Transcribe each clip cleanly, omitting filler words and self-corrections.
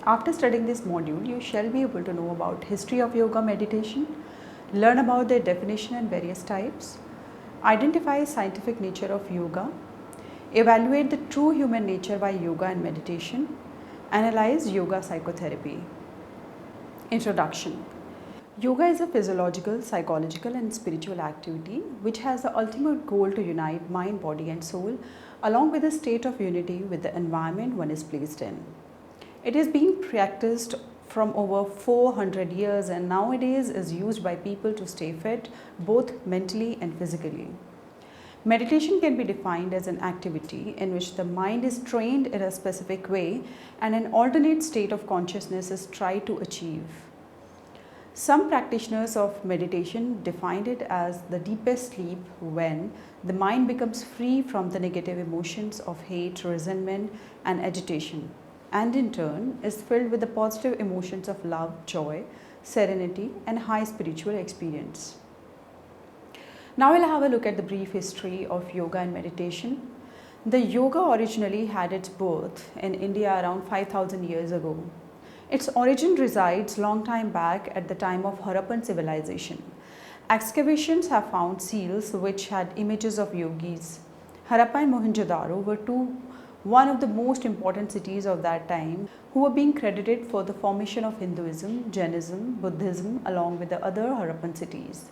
After studying this module, you shall be able to know about history of yoga meditation, learn about their definition and various types, identify scientific nature of yoga, evaluate the true human nature by yoga and meditation, analyze yoga psychotherapy. Introduction. Yoga is a physiological, psychological and spiritual activity which has the ultimate goal to unite mind, body and soul along with a state of unity with the environment one is placed in. It is being practiced from over 400 years and nowadays is used by people to stay fit both mentally and physically. Meditation can be defined as an activity in which the mind is trained in a specific way and an alternate state of consciousness is tried to achieve. Some practitioners of meditation define it as the deepest sleep when the mind becomes free from the negative emotions of hate, resentment and agitation, and in turn is filled with the positive emotions of love, joy, serenity and high spiritual experience. Now we'll have a look at the brief history of yoga and meditation. The yoga originally had its birth in India around 5,000 years ago. Its origin resides long time back at the time of Harappan civilization. Excavations have found seals which had images of yogis. Harappa and Mohenjo-daro were one of the most important cities of that time who were being credited for the formation of Hinduism, Jainism, Buddhism along with the other Harappan cities.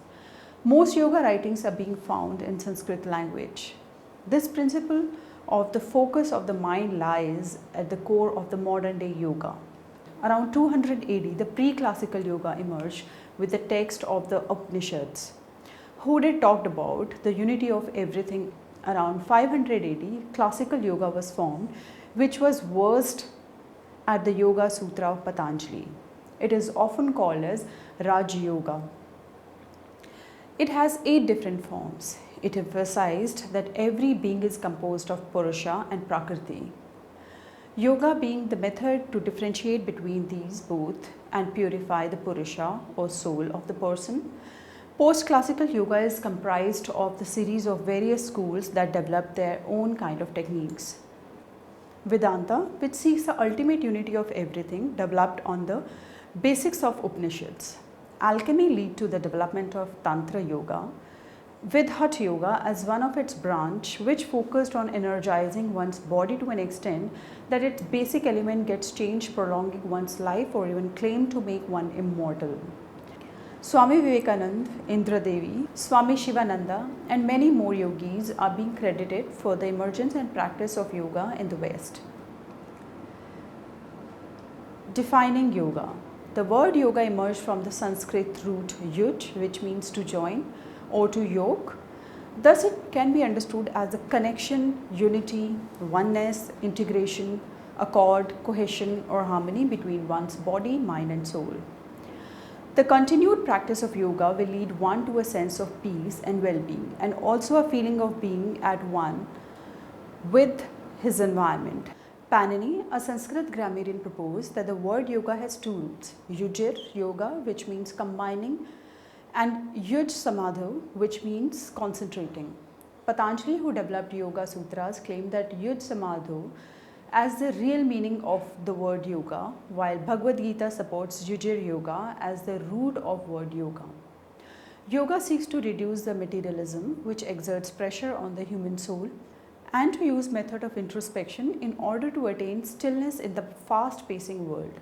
Most yoga writings are being found in Sanskrit language. This principle of the focus of the mind lies at the core of the modern day yoga. Around 200 AD, the pre-classical yoga emerged with the text of the Upanishads. Hude talked about the unity of everything. Around 500 AD, classical yoga was formed, which was versed at the Yoga Sutra of Patanjali. It is often called as Raj Yoga. It has 8 different forms. It emphasized that every being is composed of Purusha and Prakriti. Yoga being the method to differentiate between these both and purify the Purusha or soul of the person. Post-classical yoga is comprised of the series of various schools that develop their own kind of techniques. Vedanta, which seeks the ultimate unity of everything, developed on the basics of Upanishads. Alchemy led to the development of Tantra Yoga, with Hatha Yoga as one of its branch which focused on energizing one's body to an extent that its basic element gets changed, prolonging one's life or even claimed to make one immortal. Swami Vivekananda, Indra Devi, Swami Shivananda and many more yogis are being credited for the emergence and practice of yoga in the West. Defining yoga. The word yoga emerged from the Sanskrit root yuj, which means to join or to yoke. Thus it can be understood as a connection, unity, oneness, integration, accord, cohesion or harmony between one's body, mind and soul. The continued practice of yoga will lead one to a sense of peace and well-being and also a feeling of being at one with his environment. Panini, a Sanskrit grammarian, proposed that the word yoga has 2 roots, yujir, yoga, which means combining, and yuj samadho, which means concentrating. Patanjali, who developed Yoga Sutras, claimed that yuj samadho as the real meaning of the word yoga, while Bhagavad Gita supports yujir yoga as the root of word yoga. Yoga seeks to reduce the materialism which exerts pressure on the human soul and to use method of introspection in order to attain stillness in the fast-pacing world.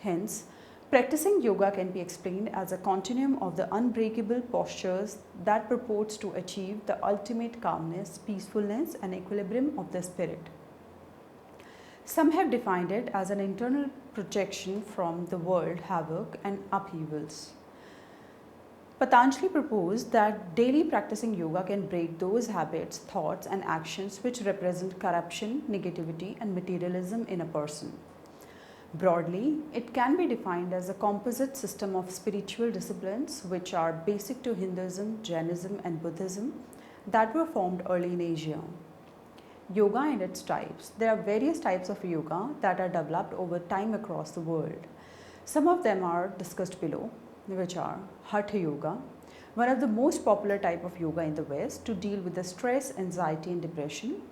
Hence, practicing yoga can be explained as a continuum of the unbreakable postures that purports to achieve the ultimate calmness, peacefulness and equilibrium of the spirit. Some have defined it as an internal projection from the world havoc and upheavals. Patanjali proposed that daily practicing yoga can break those habits, thoughts and actions which represent corruption, negativity and materialism in a person. Broadly, it can be defined as a composite system of spiritual disciplines which are basic to Hinduism, Jainism and Buddhism that were formed early in Asia. Yoga and its types. There are various types of yoga that are developed over time across the world. Some of them are discussed below, which are Hatha Yoga, one of the most popular type of yoga in the West to deal with the stress, anxiety and depression.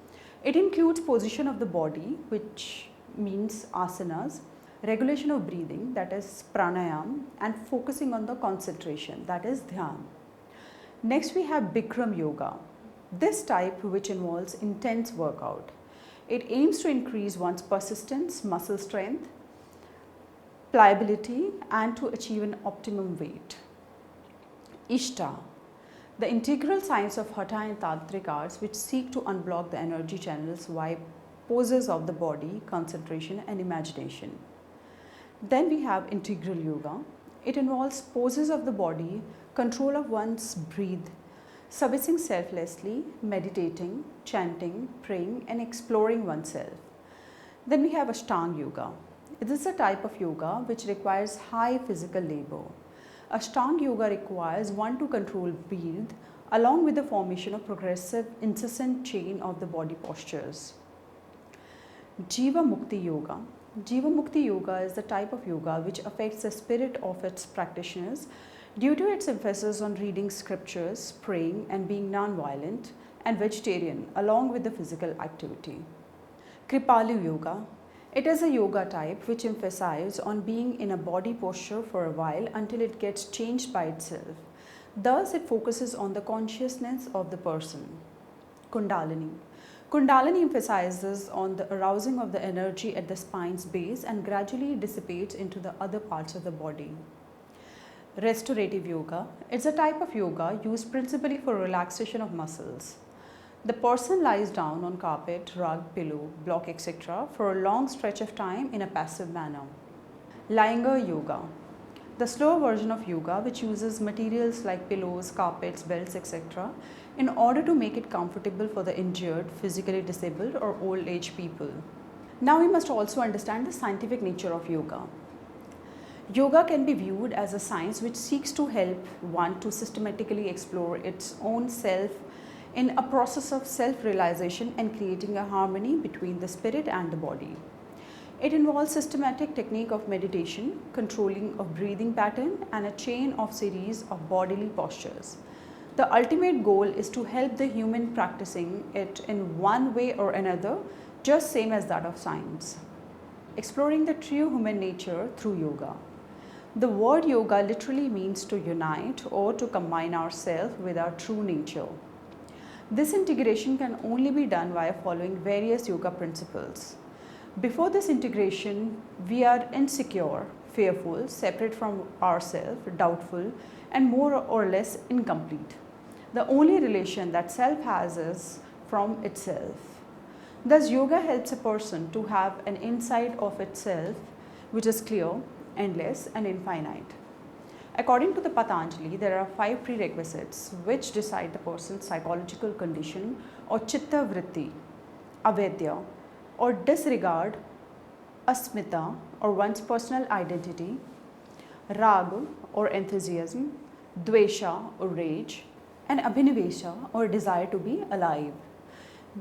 It includes position of the body, which means asanas, regulation of breathing, that is pranayam, and focusing on the concentration, that is dhyan. Next we have Bikram Yoga. This type, which involves intense workout. It aims to increase one's persistence, muscle strength, pliability, and to achieve an optimum weight. Ishta, the integral science of Hatha and Tantric arts, which seek to unblock the energy channels via poses of the body, concentration, and imagination. Then we have Integral Yoga. It involves poses of the body, control of one's breath, servicing selflessly, meditating, chanting, praying, and exploring oneself. Then we have Ashtanga Yoga. It is a type of yoga which requires high physical labor. Ashtanga Yoga requires one to control breath along with the formation of progressive, incessant chain of the body postures. Jivamukti Yoga. Jivamukti Yoga is the type of yoga which affects the spirit of its practitioners due to its emphasis on reading scriptures, praying, and being non-violent and vegetarian along with the physical activity. Kripalu Yoga. It is a yoga type which emphasizes on being in a body posture for a while until it gets changed by itself. Thus, it focuses on the consciousness of the person. Kundalini. Kundalini emphasizes on the arousing of the energy at the spine's base and gradually dissipates into the other parts of the body. Restorative Yoga. It's a type of yoga used principally for relaxation of muscles. The person lies down on carpet, rug, pillow, block, etc. for a long stretch of time in a passive manner. Lyengar Yoga. The slower version of yoga which uses materials like pillows, carpets, belts, etc. in order to make it comfortable for the injured, physically disabled or old age people. Now we must also understand the scientific nature of yoga. Yoga can be viewed as a science which seeks to help one to systematically explore its own self in a process of self-realization and creating a harmony between the spirit and the body. It involves systematic technique of meditation, controlling of breathing pattern, and a chain of series of bodily postures. The ultimate goal is to help the human practicing it in one way or another, just same as that of science. Exploring the true human nature through yoga. The word yoga literally means to unite or to combine ourselves with our true nature. This integration can only be done via following various yoga principles. Before this integration, we are insecure, fearful, separate from ourselves, doubtful, and more or less incomplete. The only relation that self has is from itself. Thus, yoga helps a person to have an insight of itself which is clear, endless, and infinite. According to the Patanjali, there are 5 prerequisites which decide the person's psychological condition or chitta vritti, avedya, or disregard, asmita, or one's personal identity, raga, or enthusiasm, dvesha, or rage, and abhinivesha, or desire to be alive.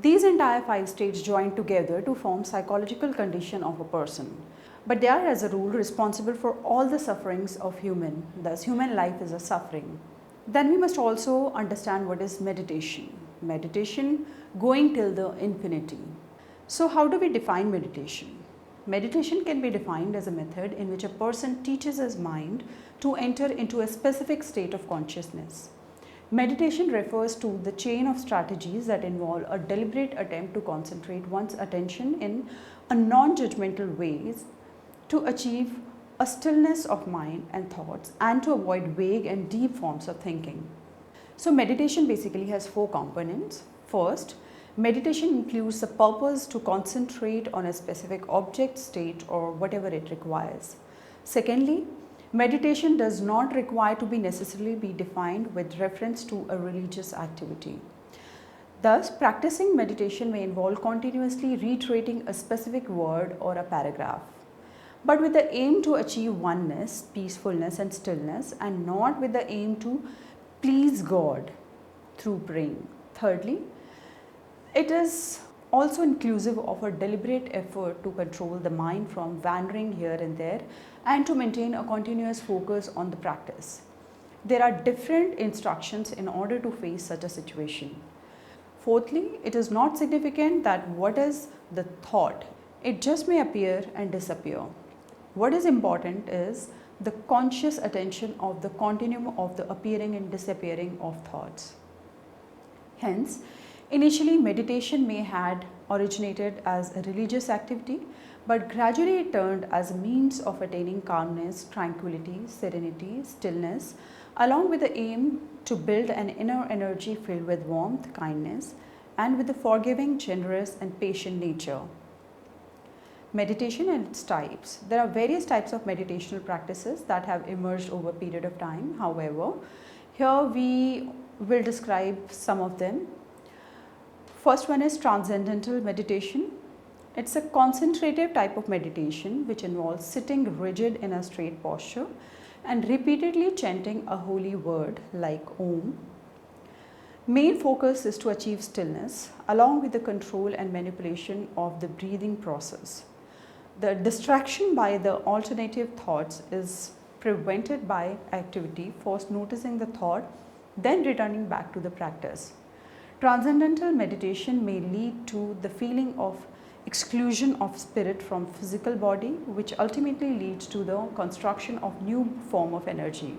These entire 5 states join together to form psychological condition of a person. But they are, as a rule, responsible for all the sufferings of human. Thus, human life is a suffering. Then we must also understand what is meditation. Meditation going till the infinity. So how do we define meditation? Meditation can be defined as a method in which a person teaches his mind to enter into a specific state of consciousness. Meditation refers to the chain of strategies that involve a deliberate attempt to concentrate one's attention in a non-judgmental ways to achieve a stillness of mind and thoughts and to avoid vague and deep forms of thinking. So meditation basically has 4 components. First, meditation includes the purpose to concentrate on a specific object, state, or whatever it requires. Secondly, meditation does not require to be necessarily be defined with reference to a religious activity. Thus, practicing meditation may involve continuously reiterating a specific word or a paragraph, but with the aim to achieve oneness, peacefulness, and stillness, and not with the aim to please God through praying. Thirdly, it is also inclusive of a deliberate effort to control the mind from wandering here and there and to maintain a continuous focus on the practice. There are different instructions in order to face such a situation. Fourthly, it is not significant that what is the thought. It just may appear and disappear. What is important is the conscious attention of the continuum of the appearing and disappearing of thoughts. Hence, initially meditation may had originated as a religious activity, but gradually it turned as a means of attaining calmness, tranquility, serenity, stillness, along with the aim to build an inner energy filled with warmth, kindness, and with a forgiving, generous, and patient nature. Meditation and its types. There are various types of meditational practices that have emerged over a period of time. However, here we will describe some of them. First one is Transcendental meditation. It's a concentrative type of meditation which involves sitting rigid in a straight posture and repeatedly chanting a holy word like Om. Main focus is to achieve stillness along with the control and manipulation of the breathing process. The distraction by the alternative thoughts is prevented by activity, first noticing the thought, then returning back to the practice. Transcendental meditation may lead to the feeling of exclusion of spirit from physical body, which ultimately leads to the construction of new form of energy.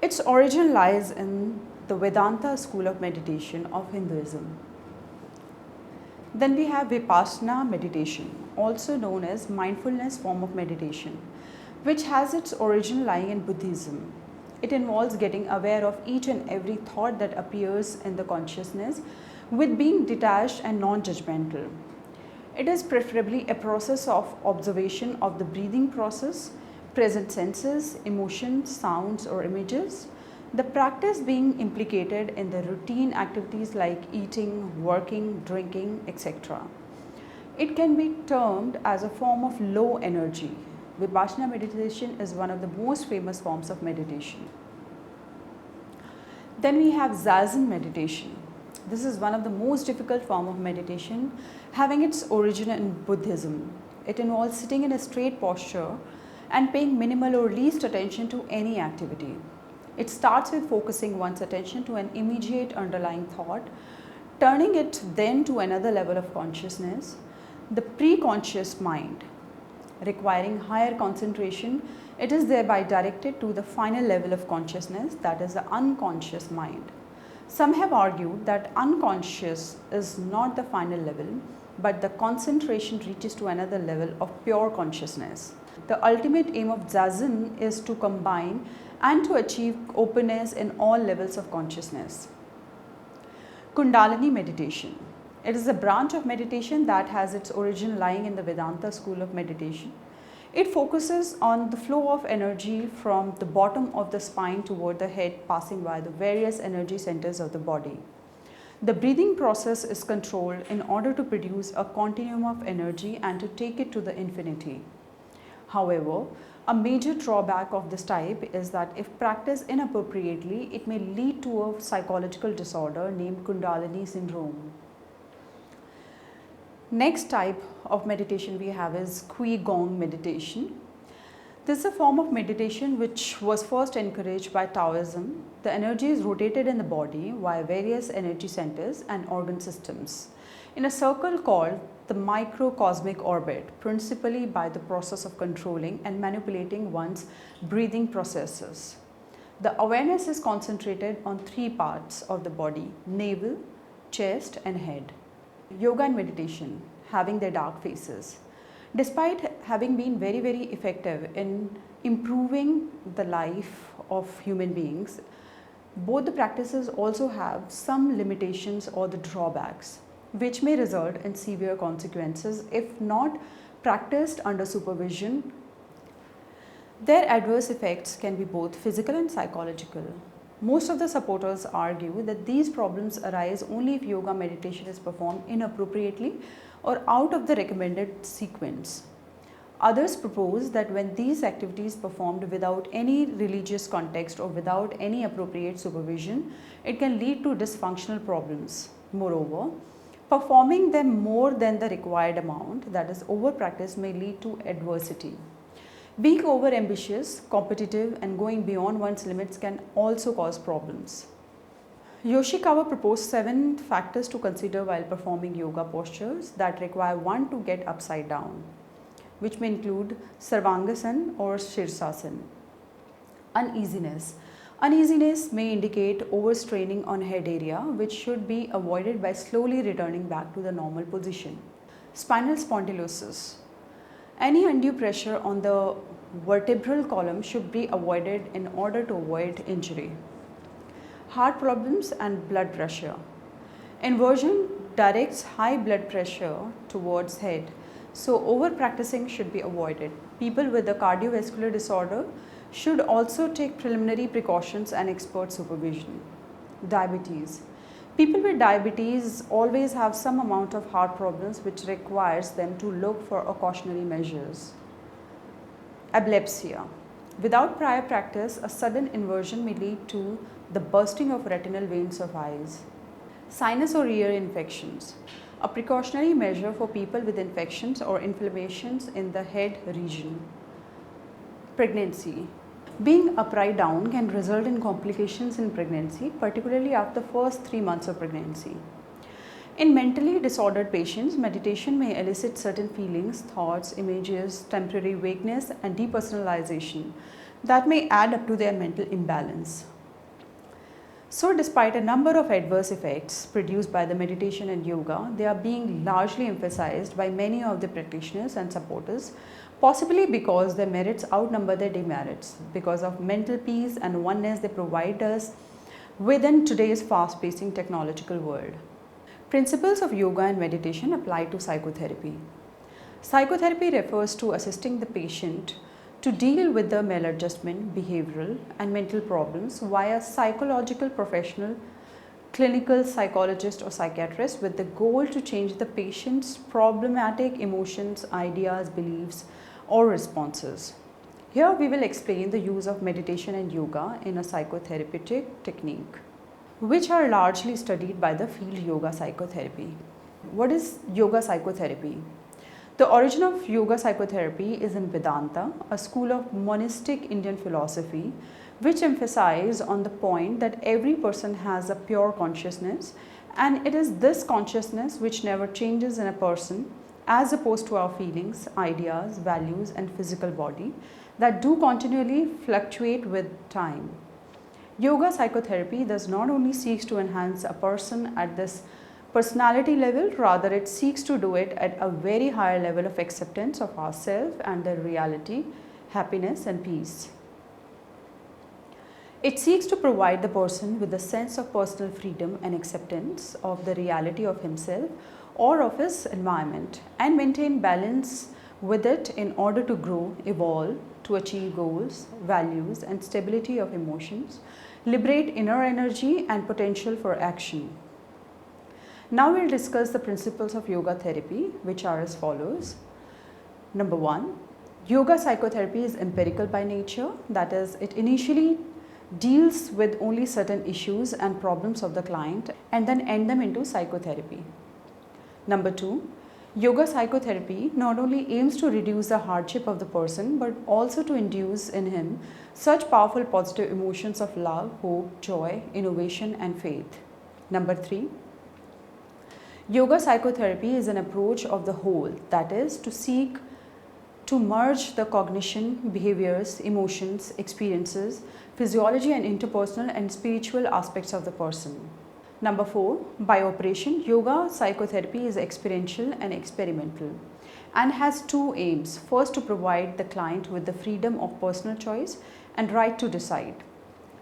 Its origin lies in the Vedanta school of meditation of Hinduism. Then we have Vipassana meditation, also known as mindfulness form of meditation, which has its origin lying in Buddhism. It involves getting aware of each and every thought that appears in the consciousness with being detached and non-judgmental. It is preferably a process of observation of the breathing process, present senses, emotions, sounds or images, the practice being implicated in the routine activities like eating, working, drinking, etc. It can be termed as a form of low energy. Vipassana meditation is one of the most famous forms of meditation. Then we have Zazen meditation. This is one of the most difficult form of meditation, having its origin in Buddhism. It involves sitting in a straight posture and paying minimal or least attention to any activity. It starts with focusing one's attention to an immediate underlying thought, turning it then to another level of consciousness, the pre-conscious mind. Requiring higher concentration, it is thereby directed to the final level of consciousness, that is the unconscious mind. Some have argued that unconscious is not the final level, but the concentration reaches to another level of pure consciousness. The ultimate aim of Zazen is to combine and to achieve openness in all levels of consciousness. Kundalini meditation. It is a branch of meditation that has its origin lying in the Vedanta school of meditation. It focuses on the flow of energy from the bottom of the spine toward the head, passing by the various energy centers of the body. The breathing process is controlled in order to produce a continuum of energy and to take it to the infinity. However, a major drawback of this type is that if practiced inappropriately, it may lead to a psychological disorder named Kundalini syndrome. Next type of meditation we have is gong meditation. This is a form of meditation which was first encouraged by Taoism. The energy is rotated in the body via various energy centers and organ systems in a circle called the microcosmic orbit, principally by the process of controlling and manipulating one's breathing processes. The awareness is concentrated on three parts of the body: navel, chest and head. Yoga and meditation having their dark faces. Despite having been very effective in improving the life of human beings, both the practices also have some limitations or the drawbacks, which may result in severe consequences if not practiced under supervision. Their adverse effects can be both physical and psychological. Most of the supporters argue that these problems arise only if yoga meditation is performed inappropriately or out of the recommended sequence. Others propose that when these activities performed without any religious context or without any appropriate supervision, it can lead to dysfunctional problems. Moreover, performing them more than the required amount, that is over-practice, may lead to adversity. Being over-ambitious, competitive and going beyond one's limits can also cause problems. Yoshikawa proposed 7 factors to consider while performing yoga postures that require one to get upside down. which may include Sarvangasana or Shirsasana. Uneasiness. Uneasiness may indicate overstraining on head area, which should be avoided by slowly returning back to the normal position. Spinal spondylosis. Any undue pressure on the vertebral column should be avoided in order to avoid injury. Heart problems and blood pressure. Inversion directs high blood pressure towards head, so over practicing should be avoided. People with a cardiovascular disorder should also take preliminary precautions and expert supervision. Diabetes. People with diabetes always have some amount of heart problems which requires them to look for cautionary measures. Epilepsy. Without prior practice, a sudden inversion may lead to the bursting of retinal veins of eyes. Sinus or ear infections. A precautionary measure for people with infections or inflammations in the head region. Pregnancy. Being upright down can result in complications in pregnancy, particularly after the first 3 months of pregnancy. In mentally disordered patients, meditation may elicit certain feelings, thoughts, images, temporary vagueness, and depersonalization that may add up to their mental imbalance. So, despite a number of adverse effects produced by the meditation and yoga, they are being largely emphasized by many of the practitioners and supporters, possibly because their merits outnumber their demerits, because of mental peace and oneness they provide us within today's fast-paced technological world. Principles of yoga and meditation apply to psychotherapy. Psychotherapy refers to assisting the patient to deal with the maladjustment, behavioral, and mental problems via psychological professional, clinical psychologist or psychiatrist with the goal to change the patient's problematic emotions, ideas, beliefs, or responses. Here we will explain the use of meditation and yoga in a psychotherapeutic technique, which are largely studied by the field yoga psychotherapy. What is yoga psychotherapy? The origin of yoga psychotherapy is in Vedanta, a school of monistic Indian philosophy, which emphasizes on the point that every person has a pure consciousness, and it is this consciousness which never changes in a person, as opposed to our feelings, ideas, values, and physical body that do continually fluctuate with time. Yoga psychotherapy does not only seeks to enhance a person at this personality level, rather it seeks to do it at a very higher level of acceptance of ourselves and their reality, happiness and peace. It seeks to provide the person with a sense of personal freedom and acceptance of the reality of himself or of his environment, and maintain balance with it in order to grow, evolve, to achieve goals, values and stability of emotions, liberate inner energy and potential for action. Now we'll discuss the principles of yoga therapy, which are as follows. Number 1, yoga psychotherapy is empirical by nature, that is, it initially deals with only certain issues and problems of the client and then end them into psychotherapy. Number 2, yoga psychotherapy not only aims to reduce the hardship of the person but also to induce in him such powerful positive emotions of love, hope, joy, innovation and faith. Number 3, yoga psychotherapy is an approach of the whole, that is, to seek to merge the cognition, behaviors, emotions, experiences, physiology and interpersonal and spiritual aspects of the person. Number 4, by operation, yoga psychotherapy is experiential and experimental and has 2 aims. First, to provide the client with the freedom of personal choice and right to decide.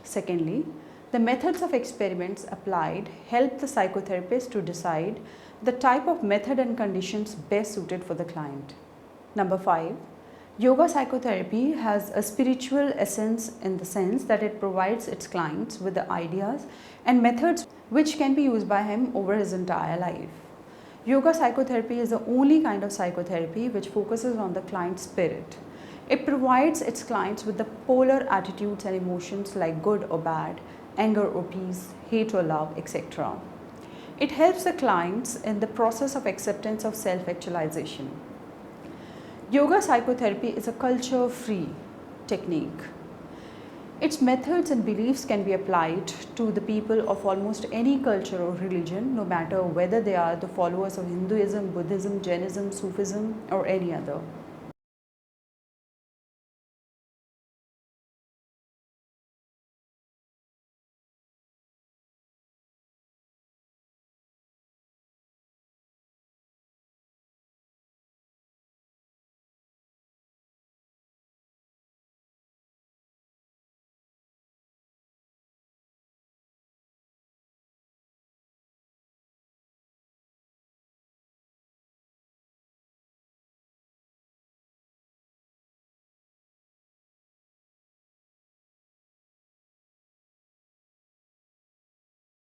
Secondly, the methods of experiments applied help the psychotherapist to decide the type of method and conditions best suited for the client. Number 5, yoga psychotherapy has a spiritual essence in the sense that it provides its clients with the ideas and methods which can be used by him over his entire life. Yoga psychotherapy is the only kind of psychotherapy which focuses on the client's spirit. It provides its clients with the polar attitudes and emotions like good or bad, anger or peace, hate or love, etc. It helps the clients in the process of acceptance of self-actualization. Yoga psychotherapy is a culture-free technique. Its methods and beliefs can be applied to the people of almost any culture or religion, no matter whether they are the followers of Hinduism, Buddhism, Jainism, Sufism, or any other.